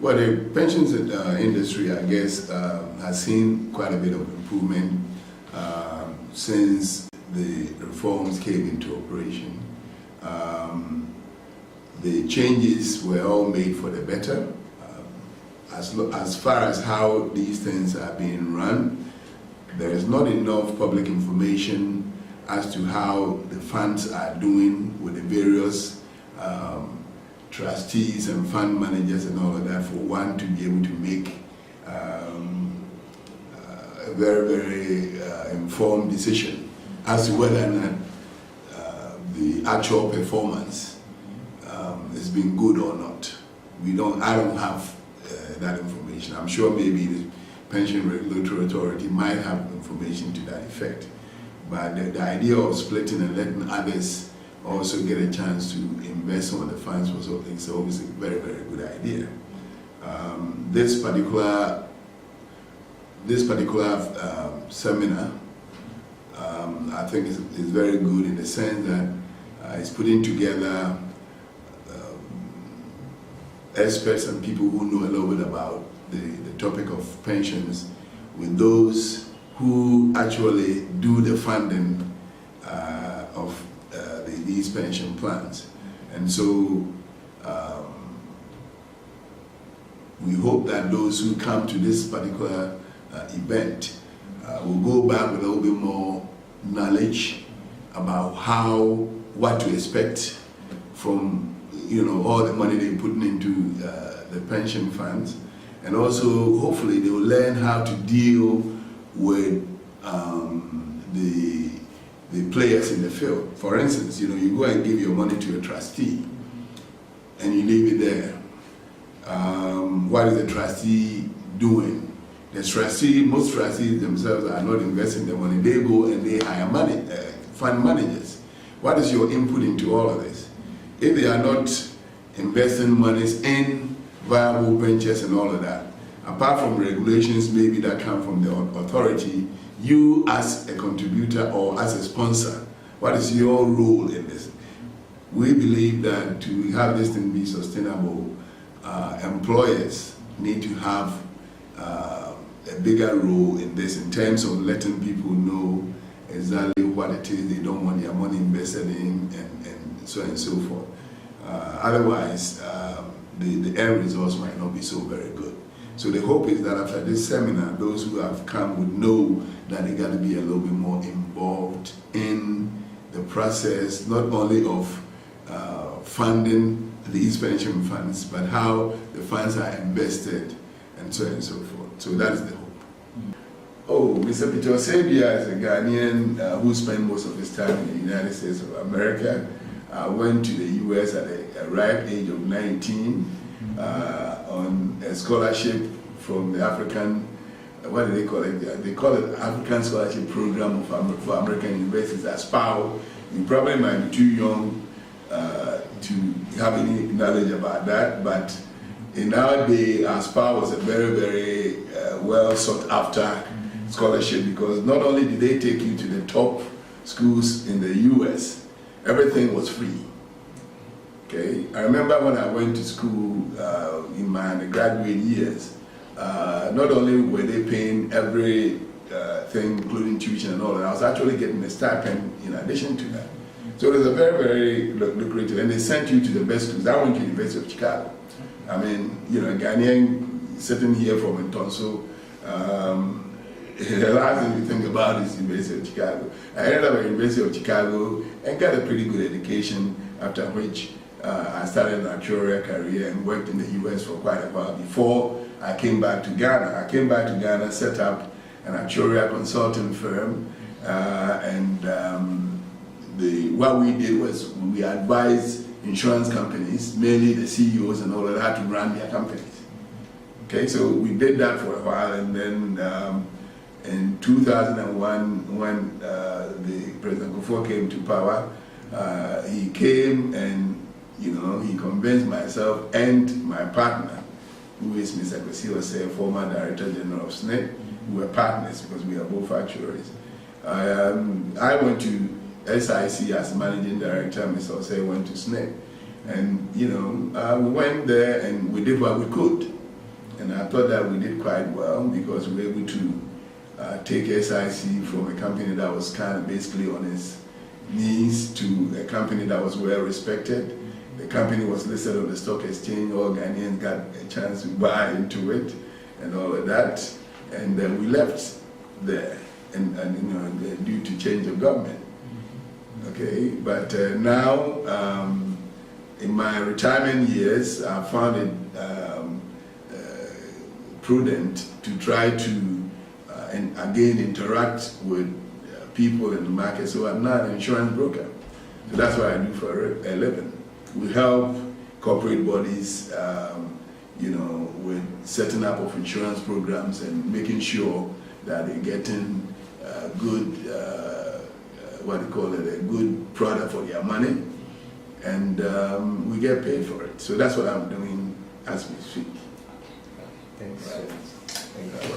Well, the pensions industry, I guess, has seen quite a bit of improvement since the reforms came into operation. The changes were all made for the better. As far as how these things are being run, there is not enough public information as to how the funds are doing with the various trustees and fund managers and all of that, for one to be able to make a very, very informed decision as to whether or not the actual performance has been good or not. I don't have that information. I'm sure maybe the Pension Regulatory Authority might have information to that effect. But the idea of splitting and letting others also get a chance to invest some of the funds was obviously a very, very good idea. This particular seminar, I think is very good in the sense that it's putting together experts and people who know a little bit about the topic of pensions with those who actually do the funding of these pension plans. And so we hope that those who come to this particular event will go back with a little bit more knowledge about what to expect from all the money they're putting into the pension funds, and also hopefully they will learn how to deal with the players in the field. For instance, you go and give your money to a trustee and you leave it there. What is the trustee doing? Most trustees themselves are not investing their money. They go and they hire fund managers. What is your input into all of this? If they are not investing monies in viable ventures and all of that, apart from regulations maybe that come from the authority, you as a contributor or as a sponsor, what is your role in this? We believe that to have this thing be sustainable, employers need to have a bigger role in this in terms of letting people know exactly what it is they don't want their money invested in and so on and so forth. Otherwise, the end results might not be so very good. So the hope is that after this seminar, those who have come would know that they got to be a little bit more involved in the process, not only of funding these pension funds, but how the funds are invested and so on and so forth. So that is the hope. Oh, Mr. Peter Osei-Duah is a Ghanaian who spent most of his time in the United States of America. Went to the U.S. at a ripe age of 19 on a scholarship from the African, what do they call it? They call it African Scholarship Program for American Universities, ASPAO. You probably might be too young to have any knowledge about that, but in our day, ASPAO was a very, very well sought after scholarship, because not only did they take you to the top schools in the U.S., everything was free. Okay, I remember when I went to school in my undergraduate years, not only were they paying every thing, including tuition and all that, I was actually getting a stipend in addition to that. So it was a very, very lucrative, and they sent you to the best schools. I went to the University of Chicago. I mean, a Ghanaian sitting here from Ntonso, the last thing you think about is the University of Chicago. I ended up at the University of Chicago and got a pretty good education, after which I started an actuarial career and worked in the US for quite a while before I came back to Ghana. I came back to Ghana, set up an actuarial consulting firm, what we did was we advised insurance companies, mainly the CEOs and all of that, to run their companies. Okay, so we did that for a while, and then in 2001, when the President Kufuor came to power, he came and he convinced myself and my partner, who is Mr. Peter Osei, former Director General of SNIT. We were partners because we are both actuaries. I went to SIC as Managing Director. Mr. Osei went to SNIT. And we went there and we did what we could. And I thought that we did quite well because we were able to take SIC from a company that was kind of basically on its knees to a company that was well respected. The company was listed on the stock exchange. All Ghanaians got a chance to buy into it and all of that. And we left there, and you know, due to change of government. Okay, but now in my retirement years, I found it prudent to try to and again interact with people in the market. So I'm not an insurance broker. So that's what I do for a living. We help corporate bodies, you know, with setting up of insurance programs and making sure that they're getting good, what do you call it, a good product for their money, and we get paid for it. So that's what I'm doing as we speak. Thanks. Right. Thank you.